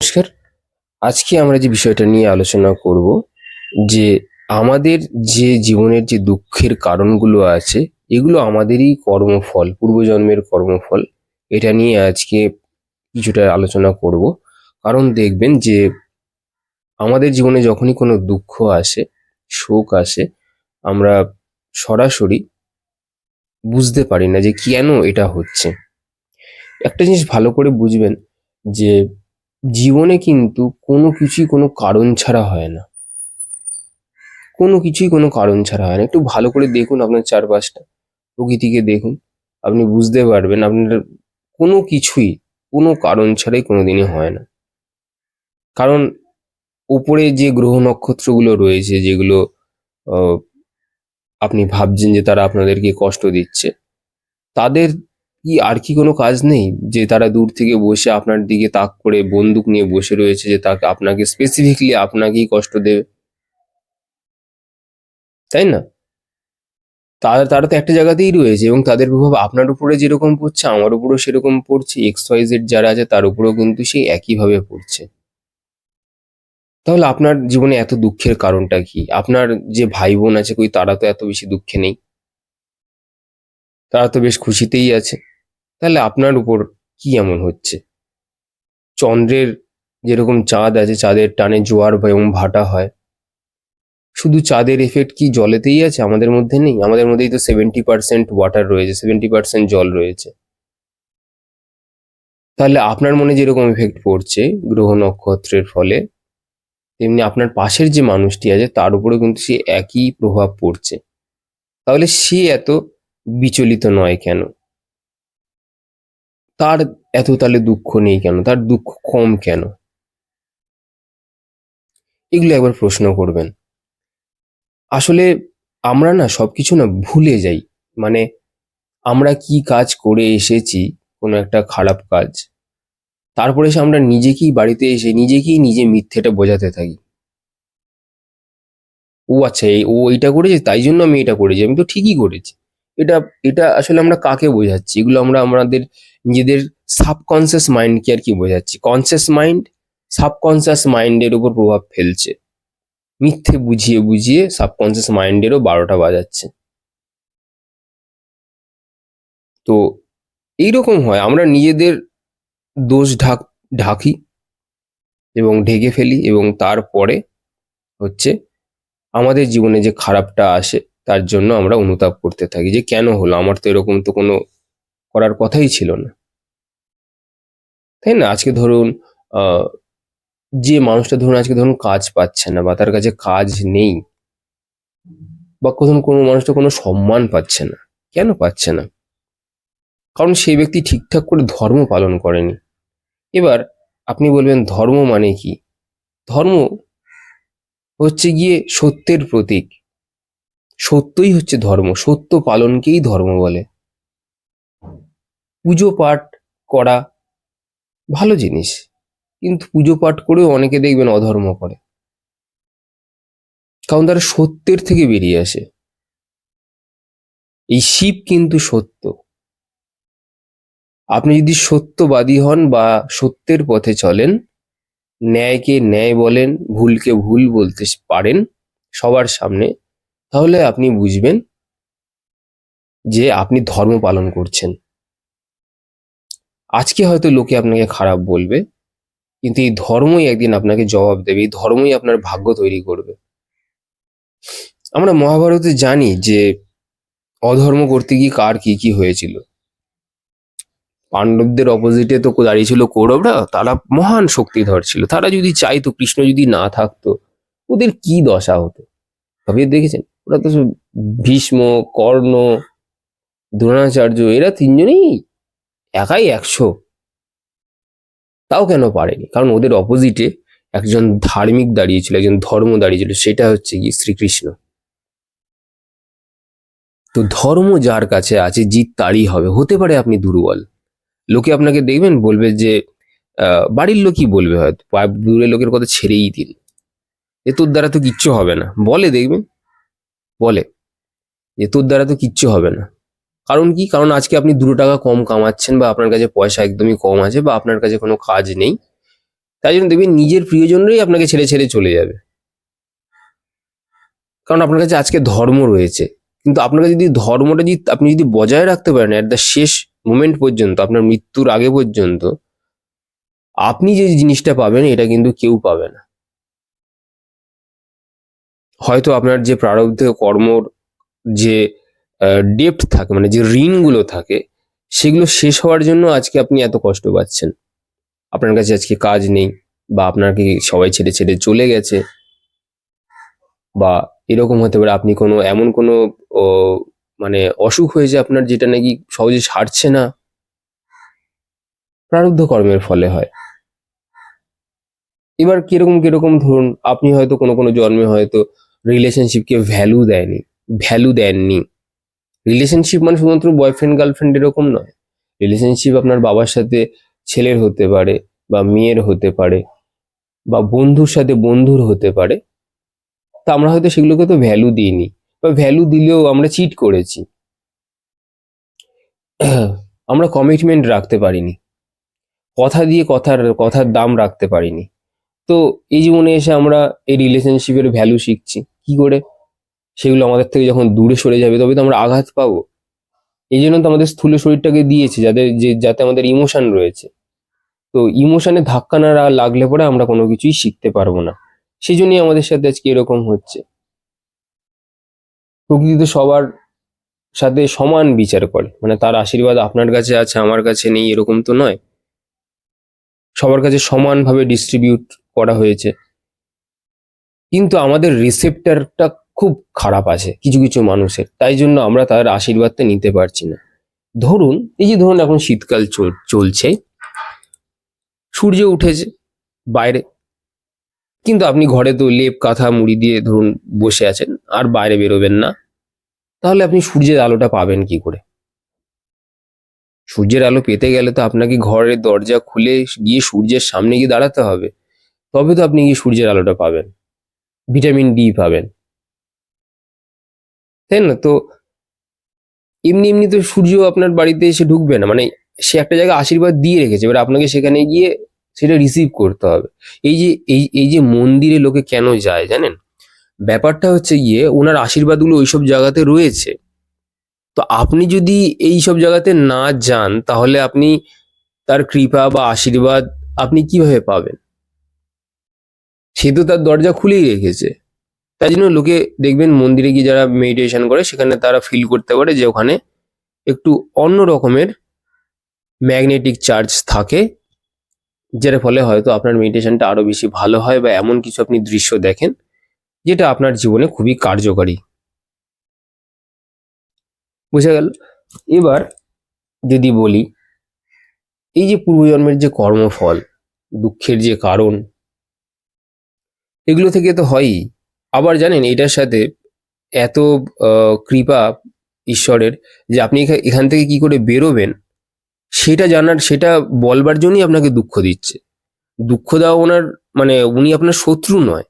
নমস্কার। আজকে আমরা যে বিষয়টা নিয়ে আলোচনা করব যে আমাদের যে জীবনের যে দুঃখের কারণগুলো আছে এগুলো আমাদেরই কর্মফল, পূর্বজন্মের কর্মফল। এটা নিয়ে আজকে কিছুটা আলোচনা করব। কারণ দেখবেন যে আমাদের জীবনে যখনই কোনো দুঃখ আসে, শোক আসে, আমরা সরাসরি বুঝতে পারি না যে কেন এটা হচ্ছে। একটা জিনিস ভালো করে বুঝবেন যে জীবনে কিন্তু কোনো কিছুই কোনো কারণ ছাড়া হয় না। কোনো কিছুই কোনো কারণ ছাড়া হয় না। একটু ভালো করে দেখুন আপনার চারপাশটা, প্রকৃতিকে দেখুন। আপনি বুঝতে পারবেন আপনার কোনো কিছুই কোনো কারণ ছাড়াই কোনোদিনই হয় না। কারণ উপরে যে গ্রহ নক্ষত্রগুলো রয়েছে যেগুলো আহ, আপনি ভাবছেন যে তারা আপনাদেরকে কষ্ট দিচ্ছে, তাদের কি আর কি কোনো কাজ নেই যে তারা দূর থেকে বসে আপনার দিকে তাক করে বন্দুক নিয়ে বসে রয়েছে যে তাকে আপনাকে স্পেসিফিকলি আপনাকেই কষ্ট দেবে, তাই না? তারা তারা তো একটা জায়গাতেই রয়েছে এবং তাদের প্রভাব আপনার উপরে যেরকম পড়ছে আমার উপরেও সেরকম পড়ছে, এক্স ওয়াই জেড যারা আছে তার উপরেও কিন্তু সেই একইভাবে পড়ছে। তাহলে আপনার জীবনে এত দুঃখের কারণটা কি? আপনার যে ভাই বোন আছে কই তারা তো এত বেশি দুঃখে নেই, তারা তো বেশ খুশিতেই আছে। তাহলে আপনার উপর কি এমন হচ্ছে? চন্দ্রের যেরকম চাঁদ আছে, চাঁদের টানে জোয়ার এবং ভাটা হয়, শুধু চাঁদের এফেক্ট কি জলেতেই আছে? আমাদের মধ্যে নেই? আমাদের মধ্যেই তো 70% ওয়াটার রয়েছে, 70% জল রয়েছে। তাহলে আপনার মনে যেরকম ইফেক্ট পড়ছে গ্রহ নক্ষত্রের ফলে, তেমনি আপনার পাশের যে মানুষটি আছে তার উপরেও কিন্তু সে একই প্রভাব পড়ছে। তাহলে সে এত বিচলিত নয় কেন? তার এত তাহলে দুঃখ নেই কেন? তার দুঃখ কম কেন? এগুলো একবার প্রশ্ন করবেন। আসলে আমরা না সবকিছু না ভুলে যাই। মানে আমরা কি কাজ করে এসেছি, কোনো একটা খারাপ কাজ, তারপরে এসে আমরা নিজেকেই বাড়িতে এসে নিজেকেই নিজে মিথ্যেটা বোঝাতে থাকি। ও আচ্ছা, ও এইটা করেছে তাই জন্য আমি এটা করেছি, আমি তো ঠিকই করেছি। এটা এটা আসলে আমরা কাকে বোঝাচ্ছি? এগুলো আমরা আমাদের নিজেদের সাবকনসিয়াস মাইন্ডকে আর কি বোঝাচ্ছি। কনসিয়াস মাইন্ড সাবকনসিয়াস মাইন্ডের উপর প্রভাব ফেলছে, মিথ্যে বুঝিয়ে বুঝিয়ে সাবকনসিয়াস মাইন্ডেরও 12টা বাজাচ্ছে। তো এইরকম হয়, আমরা নিজেদের দোষ ঢাকি এবং ঢেকে ফেলি এবং তারপরে হচ্ছে আমাদের জীবনে যে খারাপটা আসে তার জন্য আমরা অনুতাপ করতে থাকি যে কেন হলো, আমার তো এরকম তো কোনো করার কথাই ছিল না, তাই না? আজকে ধরুন আহ, যে মানুষটা ধরুন আজকে ধরুন কাজ পাচ্ছে না বা তার কাছে কাজ নেই, বা ধরুন কোনো মানুষটা কোনো সম্মান পাচ্ছে না, কেন পাচ্ছে না? কারণ সেই ব্যক্তি ঠিকঠাক করে ধর্ম পালন করেনি। এবার আপনি বলবেন ধর্ম মানে কি? ধর্ম হচ্ছে গিয়ে সত্যের প্রতীক। সত্যই হচ্ছে ধর্ম, সত্য পালনকেই ধর্ম বলে। পুজো পাঠ করা ভালো জিনিস, কিন্তু পুজো পাঠ করেও অনেকে দেখবেন অধর্ম করে, কারণ তারা সত্যের থেকে বেরিয়ে আসে। এই শিব কিন্তু সত্য। আপনি যদি সত্যবাদী হন বা সত্যের পথে চলেন, ন্যায়কে ন্যায় বলেন, ভুলকে ভুল বলতে পারেন সবার সামনে, তাহলে আপনি বুঝবেন যে আপনি ধর্ম পালন করছেন। আজকে হয়তো লোকে আপনাকে খারাপ বলবে, কিন্তু এই ধর্মই একদিন আপনাকে জবাব দেবে, এই ধর্মই আপনার ভাগ্য তৈরি করবে। আমরা মহাভারতে জানি যে অধর্ম করতে গিয়ে কার কি কি হয়েছিল। পাণ্ডবদের অপোজিটে তো দাঁড়িয়েছিল কৌরবরা, তারা মহান শক্তিধর ছিল, তারা যদি চাইতো, কৃষ্ণ যদি না থাকতো, ওদের কি দশা হতো ভাবিয়ে দেখেছেন? ওরা তো সব ভীষ্ম, কর্ণ, দ্রোণাচার্য, এরা তিনজনেই একাই 100। তাও কেন পারেনি? কারণ ওদের অপোজিটে একজন ধার্মিক দাঁড়িয়েছিল, একজন ধর্ম দাঁড়িয়েছিল, সেটা হচ্ছে কি শ্রীকৃষ্ণ। তো ধর্ম যার কাছে আছে জিত তারই হবে। হতে পারে আপনি দুর্বল, লোকে আপনাকে দেখবেন বলবে যে বাড়ির লোকই বলবে, হয়তো দূরের লোকের কথা ছেড়েই দিন, এ তোর দ্বারা তো কিচ্ছু হবে না, বলে দেখবেন, বলে যে তোর দ্বারা তো কিচ্ছু হবে না। কারণ কি? কারণ আজকে আপনি 2 টাকা কম কামাচ্ছেন বা আপনার কাছে পয়সা একদমই কম আছে বা আপনার কাছে কোনো কাজ নেই, তাই জন্য দেখবেন নিজের প্রিয়জনরাই আপনাকে ছেড়ে ছেড়ে চলে যাবে, কারণ আপনার কাছে আজকে ধর্ম রয়েছে। কিন্তু আপনার কাছে যদি ধর্মটা যদি আপনি যদি বজায় রাখতে পারেন এট দ্য শেষ মোমেন্ট পর্যন্ত, আপনার মৃত্যুর আগে পর্যন্ত, আপনি যে জিনিসটা পাবেন এটা কিন্তু কেউ পাবে না। হয়তো আপনার যে প্রারব্ধ কর্মর যে ডেপ্ট থাকে, মানে যে ঋণগুলো থাকে, সেগুলো শেষ হওয়ার জন্য আজকে আপনি এত কষ্ট পাচ্ছেন। আপনার কাছে আজকে কাজ নেই, বা আপনাকে সবাই ছেড়ে ছেড়ে চলে গেছে, বা এরকম হতে পারে আপনি কোনো এমন কোনো ও, মানে অসুখ হয়েছে আপনার, যেটা নাকি সহজে সারছে না। প্রারব্ধ কর্মের ফলে হয়। এবার কিরকম কিরকম ধরুন, আপনি হয়তো কোনো কোনো জন্মে হয়তো রিলেশনশিপকে ভ্যালু দেননি। রিলেশনশিপ মানে শুধুমাত্র বয়ফ্রেন্ড গার্লফ্রেন্ড এরকম নয়। রিলেশনশিপ আপনার বাবার সাথে ছেলের হতে পারে, বা মেয়ের হতে পারে, বা বন্ধুর সাথে বন্ধুর হতে পারে। তা আমরা হয়তো সেগুলোকে তো ভ্যালু দিইনি, বা ভ্যালু দিলেও আমরা চিট করেছি। আমরা কমিটমেন্ট রাখতে পারিনি, কথা দিয়ে কথার দাম রাখতে পারিনি। তো এই জীবনে এসে আমরা এই রিলেশনশিপের ভ্যালু শিখছি কি করে? সেগুলো আমাদের থেকে যখন দূরে সরে যাবে তবে তো আমরা আঘাত পাবো। এই জন্য তো আমাদের স্থূল শরীরটাকে দিয়েছে, যাতে আমাদের ইমোশন রয়েছে। তো ইমোশনে ধাক্কা না লাগলে পরে আমরা কোনো কিছুই শিখতে পারবো না। সেই জন্যই আমাদের সাথে আজকে এরকম হচ্ছে। প্রকৃতি তো সবার সাথে সমান বিচার করে, মানে তার আশীর্বাদ আপনার কাছে আছে আমার কাছে নেই এরকম তো নয়। সবার কাছে সমানভাবে ডিস্ট্রিবিউট করা হয়েছে। কিন্তু আমাদের রিসেপ্টরটা খুব খারাপ আছে কিছু কিছু মানুষের, তাই জন্য আমরা তার আশীর্বাদটা নিতে পারছি না। ধরুন এই যে ধরুন এখন শীতকাল চলছে, সূর্য উঠেছে বাইরে, কিন্তু আপনি ঘরে তো লেপ কাঁথা মুড়ি দিয়ে ধরুন বসে আছেন, আর বাইরে বেরোবেন না। তাহলে আপনি সূর্যের আলোটা পাবেন কি করে? সূর্যের আলো পেতে গেলে তো আপনাকে ঘরের দরজা খুলে গিয়ে সূর্যের সামনে গিয়ে দাঁড়াতে হবে, তবে তো আপনি গিয়ে সূর্যের আলোটা পাবেন, ভিটামিন ডি পাবেন, তাই না? তো এমনি এমনি তো সূর্য আপনার বাড়িতে এসে ঢুকবে না, মানে সে একটা জায়গায় আশীর্বাদ দিয়ে রেখেছে, এবার আপনাকে সেখানে গিয়ে সেটা রিসিভ করতে হবে। এই যে মন্দিরে লোকে কেন যায় জানেন? ব্যাপারটা হচ্ছে গিয়ে ওনার আশীর্বাদগুলো ওইসব জায়গাতে রয়েছে। তো আপনি যদি এই সব জায়গাতে না যান তাহলে আপনি তার কৃপা বা আশীর্বাদ আপনি কিভাবে পাবেন? সে তো তার দরজা খুলেই রেখেছে। তাই জন্য লোকে দেখবেন মন্দিরে গিয়ে যারা মেডিটেশন করে সেখানে তারা ফিল করতে পারে যে ওখানে একটু অন্য রকমের ম্যাগনেটিক চার্জ থাকে, যেটার ফলে হয়তো আপনার মেডিটেশনটা আরো বেশি ভালো হয়, বা এমন কিছু আপনি দৃশ্য দেখেন যেটা আপনার জীবনে খুবই কার্যকারী। বুঝা গেল? এবার যদি বলি, এই যে পূর্বজন্মের যে কর্মফল, দুঃখের যে কারণ, এগুলো থেকে তো হয়ই। আবার জানেন এটার সাথে এত কৃপা ঈশ্বরের, যে আপনি এখান থেকে কি করে বেরোবেন সেটা বলবার জন্যই আপনাকে দুঃখ দিচ্ছে। দুঃখ দেওয়া ওনার, মানে উনি আপনার শত্রু নয়।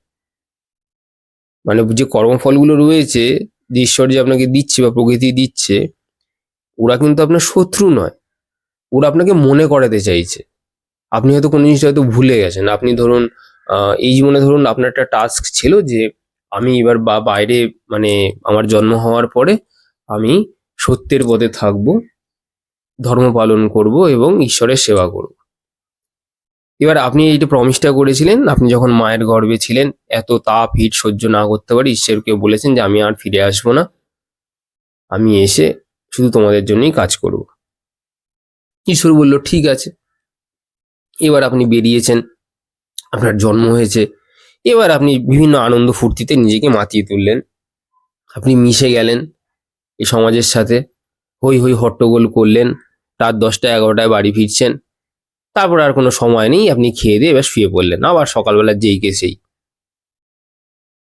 মানে যে কর্মফলগুলো রয়েছে, যে ঈশ্বর যে আপনাকে দিচ্ছে বা প্রকৃতি দিচ্ছে, ওরা কিন্তু আপনার শত্রু নয়। ওরা আপনাকে মনে করাতে চাইছে। আপনি হয়তো কোনো জিনিসটা হয়তো ভুলে গেছেন। আপনি ধরুন এই জীবনে ধরুন আপনার একটা টাস্ক ছিল যে আমি এবার বাইরে, মানে আমার জন্ম হওয়ার পরে আমি সত্যের পথে থাকবো, ধর্ম পালন করব এবং ঈশ্বরের সেবা করব। এবার আপনি এইটা প্রমিসটা করেছিলেন, আপনি যখন মায়ের গর্ভে ছিলেন, এত তাপ হিট সহ্য না করতে পারে ঈশ্বরকে বলেছেন যে আমি আর ফিরে আসবো না, আমি এসে শুধু তোমাদের জন্যই কাজ করব। ঈশ্বর বলল ঠিক আছে। এবার আপনি বেরিয়েছেন, আপনার জন্ম হয়েছে, এবার আপনি বিভিন্ন আনন্দ ফুর্তিতে নিজেকে মাতিয়ে তুললেন, আপনি মিশে গেলেন এই সমাজের সাথে, হই হই হট্টগোল করলেন, রাত 10টা 11টায় বাড়ি ফিরছেন। তারপর আর কোনো সময় নেই, আপনি খেয়ে দিয়ে এবার শুয়ে পড়লেন, আবার সকালবেলা যেই কে সেই।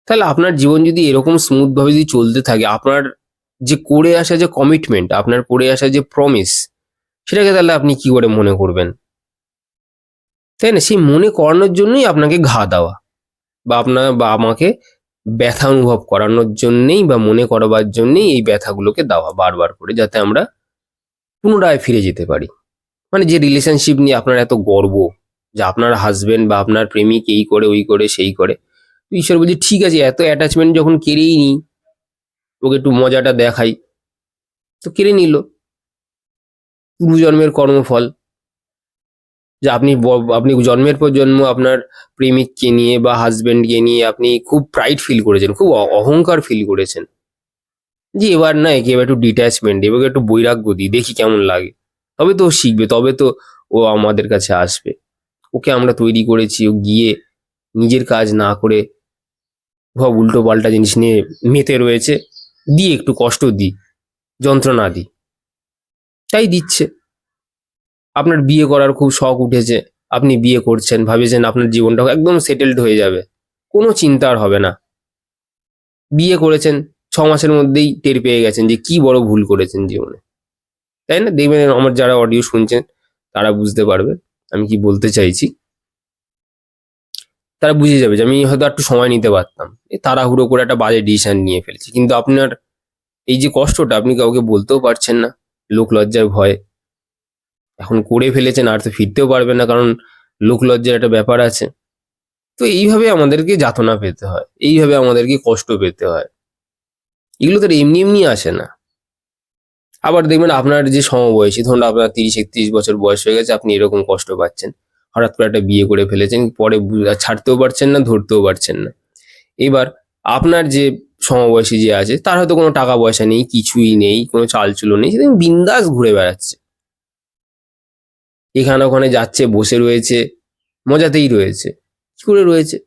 তাহলে আপনার জীবন যদি এরকম স্মুথ ভাবে যদি চলতে থাকে, আপনার যে করে আসা যে কমিটমেন্ট, আপনার করে আসা যে প্রমিস, সেটাকে তাহলে আপনি কি করে মনে করবেন? তাই না? সেই মনে করানোর জন্যই আপনাকে ঘা দেওয়া, বা আমাকে ব্যথা অনুভব করানোর জন্যেই, বা মনে করাবার জন্যেই এই ব্যথাগুলোকে দেওয়া বারবার করে, যাতে আমরা পুনরায় ফিরে যেতে পারি। মানে যে রিলেশনশিপ নিয়ে আপনার এত গর্ব, যে আপনার হাজবেন্ড বা আপনার প্রেমিক এই করে ওই করে সেই করে। তো ঈশ্বর বলছে ঠিক আছে, এত অ্যাটাচমেন্ট যখন কেড়েই নি, ওকে একটু মজাটা দেখাই। তো কেড়ে নিল, পূর্বজন্মের কর্মফল। যে আপনি জন্মের পর জন্ম আপনার প্রেমিককে নিয়ে বা হাজবেন্ডকে নিয়ে আপনি খুব প্রাইড ফিল করেছেন, খুব অহংকার ফিল করেছেন, যে এবার না একে এবার একটু ডিট্যাচমেন্ট, এবার একটু বৈরাগ্য দিই, দেখি কেমন লাগে। তবে তো ও শিখবে, তবে তো ও আমাদের কাছে আসবে। ওকে আমরা তৈরি করেছি, ও গিয়ে নিজের কাজ না করে সব উল্টো পাল্টা জিনিস নিয়ে মেতে রয়েছে, দিয়ে একটু কষ্ট দিই, যন্ত্রণা দিই, তাই দিচ্ছে। আপনার বিয়ে করার খুব শখ উঠেছে, আপনি বিয়ে করছেন, ভাবেছেন আপনার জীবনটা একদম সেটেলড হয়ে যাবে, কোনো চিন্তা আর হবে না। বিয়ে করেছেন, 6 মাসের মধ্যেই টের পেয়ে গেছেন যে কি বড় ভুল করেছেন জীবনে, তাই না? দেখবেন আমার যারা অডিও শুনছেন তারা বুঝতে পারবে আমি কি বলতে চাইছি। তারা বুঝে যাবে যে আমি হয়তো একটু সময় নিতে পারতাম, তাড়াহুড়ো করে একটা বাজে ডিসিশন নিয়ে ফেলেছি। কিন্তু আপনার এই যে কষ্টটা আপনি কাউকে বলতেও পারছেন না, লোক লজ্জার ভয়ে। এখন করে ফেলেছেন, আর তো ফিরতেও পারবেন না, কারণ লোক লজ্জার একটা ব্যাপার আছে। তো এইভাবে আমাদেরকে যাতনা পেতে হয়, এইভাবে আমাদেরকে কষ্ট পেতে হয়। এগুলো তো আর এমনি এমনি আসে না। আবার দেখবেন আপনার যে সমবয়সী, ধরুন আপনার 30-31 বছর বয়স হয়ে গেছে, আপনি এরকম কষ্ট পাচ্ছেন, হঠাৎ করে একটা বিয়ে করে ফেলেছেন, পরে আর ছাড়তেও পারছেন না, ধরতেও পারছেন না। এবার আপনার যে সমবয়সী যে আছে, তার হয়তো কোনো টাকা পয়সা নেই, কিছুই নেই, কোনো চালচুলো নেই, সে বিন্দাস ঘুরে বেড়াচ্ছে, এখানে ওখানে যাচ্ছে, বসে রয়েছে, মজাতেই রয়েছে। কি করে রয়েছে?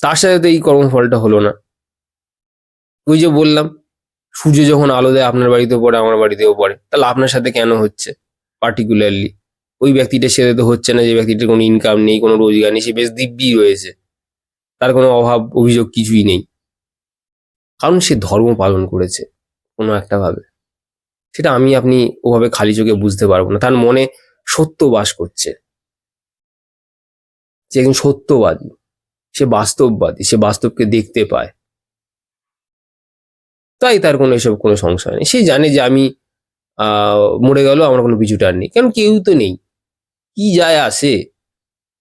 তার সাথে তো এই কর্মফলটা হলো না। ওই যে বললাম, সূর্য যখন আলো দেয় আপনার বাড়িতেও পড়ে, আমার বাড়িতেও পড়ে, তাহলে আপনার সাথে কেন হচ্ছে পার্টিকুলারলি? ওই ব্যক্তিটার সাথে তো হচ্ছে না যে ব্যক্তিটার কোনো ইনকাম নেই, কোনো রোজগার নেই, সে বেশ দিব্যি রয়েছে, তার কোনো অভাব অভিযোগ কিছুই নেই, কারণ সে ধর্ম পালন করেছে কোনো একটা ভাবে। সেটা আমি আপনি ওভাবে খালি চোখে বুঝতে পারবো না। তার মনে সত্য বাস করছে, সে একজন সত্যবাদী, সে বাস্তববাদী, সে বাস্তবকে দেখতে পায়, তাই তার কোনো এসব কোনো সংশয় নেই। সে জানে যে আমি মরে গেল, আমার কোনো পিছুটান নেই, কারণ কেউ তো নেই। কি যায় আসে,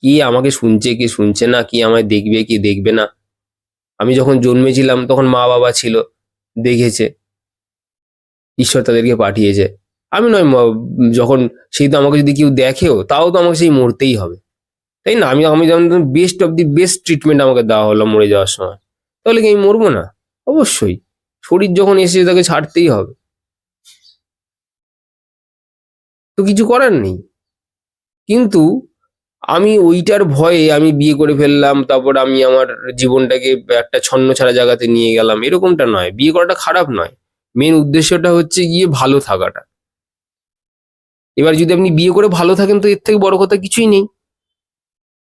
কে আমাকে শুনছে, কে শুনছে না, কে আমায় দেখবে, কে দেখবে না? আমি যখন জন্মেছিলাম তখন মা বাবা ছিল, দেখেছে, ঈশ্বর তাদেরকে পাঠিয়েছে। আমি নয় যখন, সেই তো আমাকে যদি কেউ দেখেও, তাও তো আমাকে সেই মরতেই হবে, তাই না? আমি আমি যেমন best of the best treatment আমাকে দেওয়া হলো মরে যাওয়ার সময়, তাহলে কি আমি মরবো না? অবশ্যই। শরীর যখন এসে তাকে ছাড়তেই হবে, তো কিছু করার নেই। কিন্তু আমি ওইটার ভয়ে আমি বিয়ে করে ফেললাম, তারপর আমি আমার জীবনটাকে একটা ছন্নছাড়া জায়গাতে নিয়ে গেলাম, এরকমটা নয়। বিয়ে করাটা খারাপ নয়, মেন উদ্দেশ্যটা হচ্ছে গিয়ে ভালো থাকাটা। এবার যদি আপনি বিয়ে করে ভালো থাকেন, তো এর থেকে বড় কথা কিছুই নেই।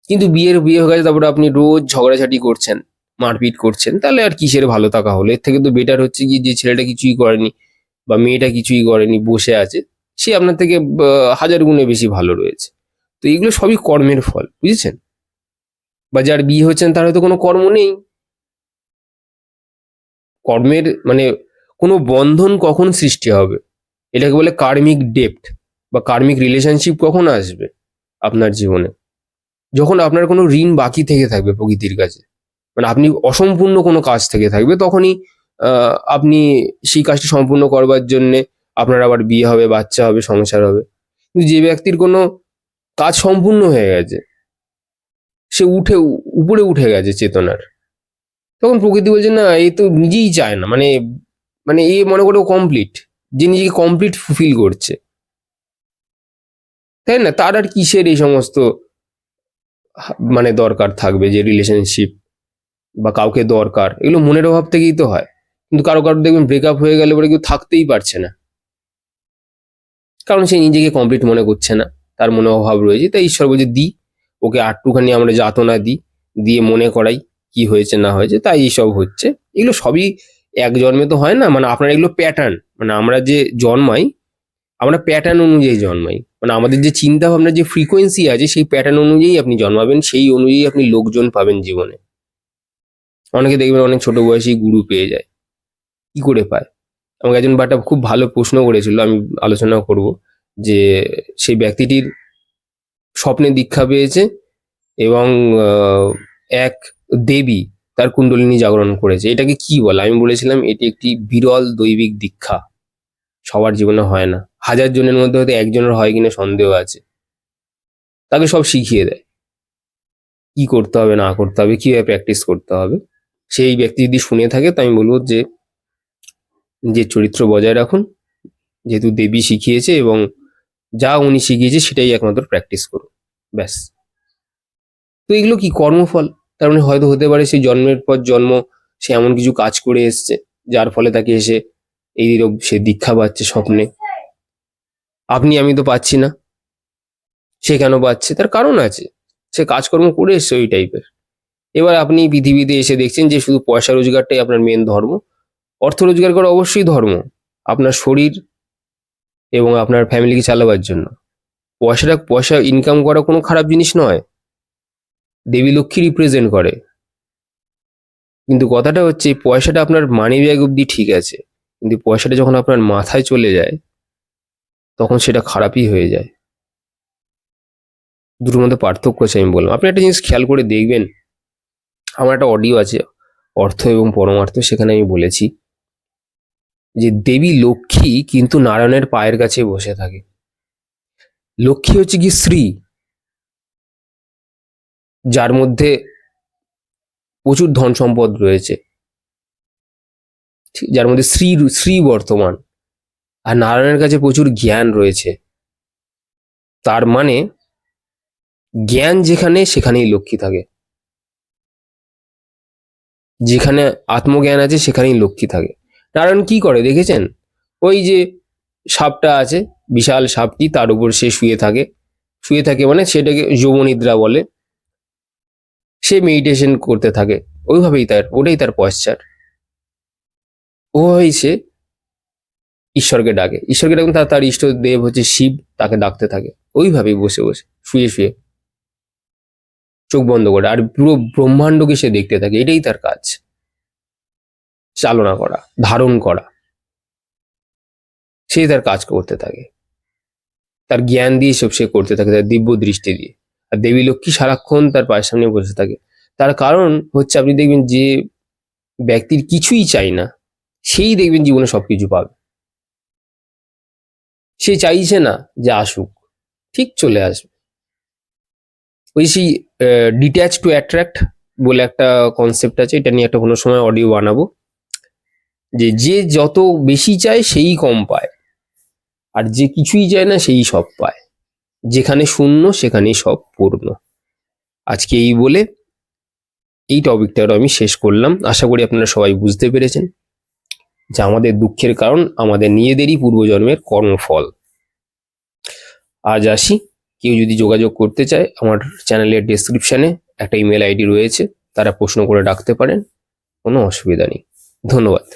কিন্তু বিয়ে হয়ে গেছে, তারপরে আপনি রোজ ঝগড়াঝাটি করছেন, মারপিট করছেন, তাহলে আর কিসের ভালো থাকা হলো? এর থেকে তো বেটার হচ্ছে কি, যে ছেলেটা কিছুই করেনি বা মেয়েটা কিছুই করেনি, বসে আছে, সে আপনার থেকে হাজার গুণে বেশি ভালো রয়েছে। তো এগুলো সবই কর্মের ফল, বুঝেছেন? বা যার বিয়ে হচ্ছেন তার হয়তো কোনো কর্ম নেই। কর্মের মানে কোনো বন্ধন কখন সৃষ্টি হবে, এটাকে বলে কার্মিক ডেপ্ট বা কার্মিক রিলেশনশিপ। কখন আসবে আপনার জীবনে? যখন আপনার কোনো ঋণ বাকি থেকে থাকবে প্রকৃতির কাছে, মানে আপনি অসম্পূর্ণ কোনো কাজ থেকে থাকবে, তখনই আপনি সেই কাজটি সম্পূর্ণ করবার জন্যে আপনার আবার বিয়ে হবে, বাচ্চা হবে, সংসার হবে। কিন্তু যে ব্যক্তির কোনো কাজ সম্পূর্ণ হয়ে গেছে, সে উপরে উঠে গেছে চেতনার, তখন প্রকৃতি বলছে না, এ তো নিজেই চায় না, মানে মানে এ মনে করে কমপ্লিট, যে নিজেকে কমপ্লিট ফিল করছে, তাই না? তার আর কিসের এই সমস্ত মানে দরকার থাকবে, যে রিলেশনশিপ বা কাউকে দরকার, এগুলো মনের অভাব থেকেই তো হয়। কিন্তু কারো কারো দেখবেন ব্রেকআপ হয়ে গেলে পরে কেউ থাকতেই পারছে না, কারণ সে নিজেকে কমপ্লিট মনে করছে না, তার মনে অভাব রয়েছে। তাই ঈশ্বর বলছে দিই, ওকে আটটুখানি আমরা যাতনা দিই, দিয়ে মনে করাই কি হয়েছে না হয়েছে, তাই এইসব হচ্ছে। এগুলো সবই এক জন্মে তো হয় না, মানে আপনার এগুলো প্যাটার্ন, মানে আমরা যে জন্মাই, আমরা প্যাটার্ন অনুযায়ী জন্মাই, মানে আমাদের যে চিন্তা ভাবনার যে ফ্রিকোয়েন্সি আছে, সেই প্যাটার্ন অনুযায়ী আপনি জন্মাবেন, সেই অনুযায়ী আপনি লোকজন পাবেন জীবনে। অনেকে দেখবেন অনেক ছোট বয়সেই গুরু পেয়ে যায়। কি করে পায়? আমাকে একজন একটা খুব ভালো প্রশ্ন করেছিল, আমি আলোচনা করব যে সেই ব্যক্তিটির স্বপ্নে দীক্ষা পেয়েছে এবং এক দেবী তার কুণ্ডলিনী জাগরণ করেছে। এটাকে কি বলে? আমি বলেছিলাম এটি একটি বিরল দৈবিক দীক্ষা, সবার জীবনে হয় না। 1000 জনের মধ্যে হয়তো একজনের হয় কিনা সন্দেহ আছে। তাকে সব শিখিয়ে দেয় কি করতে হবে না করতে হবে, কিভাবে প্র্যাকটিস করতে হবে। সেই ব্যক্তি যদি শুনে থাকে তো আমি বলবো যে চরিত্র বজায় রাখুন, যেহেতু দেবী শিখিয়েছে এবং যা উনি শিখিয়েছে সেটাই একমাত্র প্র্যাকটিস করুন, ব্যাস। তো এগুলো কি কর্মফল? তার মানে হয়তো হতে পারে সেই জন্মের পর জন্ম সে এমন কিছু কাজ করে এসছে যার ফলে তাকে এসে সে দীক্ষা পাচ্ছে স্বপ্নে। আমি তো পাচ্ছি না, সে কেন পাচ্ছে? তার কারণ আছে, সে কাজকর্ম করে এসছে ওই টাইপের। এবার আপনি পৃথিবীতে এসে দেখছেন যে শুধু পয়সা রোজগারটাই আপনার মেন ধর্ম। অর্থ রোজগার করা অবশ্যই ধর্ম, আপনার শরীর এবং আপনার ফ্যামিলিকে চালাবার জন্য। পয়সা ইনকাম করা কোনো খারাপ জিনিস নয়, দেবী লক্ষ্মী রিপ্রেজেন্ট করে। কিন্তু কথাটা হচ্ছে পয়সাটা আপনার মানি ব্যাগ অব্দি ঠিক আছে, কিন্তু পয়সাটা যখন আপনার মাথায় চলে যায় তখন সেটা খারাপই হয়ে যায়। দুটোর মধ্যে পার্থক্য আছে আমি বললাম। আপনি একটা জিনিস খেয়াল করে দেখবেন, আমার একটা অডিও আছে অর্থ এবং পরমার্থ, সেখানে আমি বলেছি যে দেবী লক্ষ্মী কিন্তু নারায়ণের পায়ের কাছে বসে থাকে। লক্ষ্মী হচ্ছে কি শ্রী, যার মধ্যে প্রচুর ধন সম্পদ রয়েছে, যার মধ্যে শ্রী শ্রী বর্তমান। আর নারায়ণের কাছে প্রচুর জ্ঞান রয়েছে। তার মানে জ্ঞান যেখানে সেখানেই লক্ষ্মী থাকে, যেখানে আত্মজ্ঞান আছে সেখানেই লক্ষ্মী থাকে। নারায়ণ কি করে দেখেছেন? ওই যে সাপটা আছে, বিশাল সাপটি, তার উপর সে শুয়ে থাকে মানে সেটাকে যমনিদ্রা বলে। সে মেডিটেশন করতে থাকে, ওটাই তার পশ্চার। ওই সে ঈশ্বরকে ডাকে, তার ইষ্ট দেব হচ্ছে শিব, তাকে ডাকতে থাকে ওইভাবেই বসে বসে শুয়ে শুয়ে চোখ বন্ধ করে, আর পুরো ব্রহ্মাণ্ডকে সে দেখতে থাকে। এটাই তার কাজ, চালনা করা, ধারণ করা। সে তার কাজ করতে থাকে, তার জ্ঞান দিয়ে সব সে করতে থাকে, তার দিব্য দৃষ্টি দিয়ে। আর দেবী লক্ষ্মী সারাক্ষণ তার পায়ের সামনে বসে থাকে। তার কারণ হচ্ছে আপনি দেখবেন যে ব্যক্তির কিছুই চাই না, সেই দেখবেন জীবনে সবকিছু পাবে। সে চাইছে না যে আসুক, ঠিক চলে আসবে। ওই সেই ডিট্যাচ টু অ্যাট্রাক্ট বলে একটা কনসেপ্ট আছে, এটা নিয়ে একটা কোনো সময় অডিও বানাবো। যে যত বেশি চায় সেই কম পায়, আর যে কিছুই চায় না সেই সব পায়। যেখানে শূন্য সেখানেই সব পূর্ণ। আজকে এই বলে এই টপিকটা আমি শেষ করলাম। আশা করি আপনারা সবাই বুঝতে পেরেছেন যে আমাদের দুঃখের কারণ আমাদের নিজেদেরই পূর্বজন্মের কর্মফল। আজ আসি। কেউ যদি যোগাযোগ করতে চায়, আমার চ্যানেলের ডেসক্রিপশনে একটা ইমেল আইডি রয়েছে, তারা প্রশ্ন করে ডাকতে পারেন, কোনো অসুবিধা নেই। ধন্যবাদ।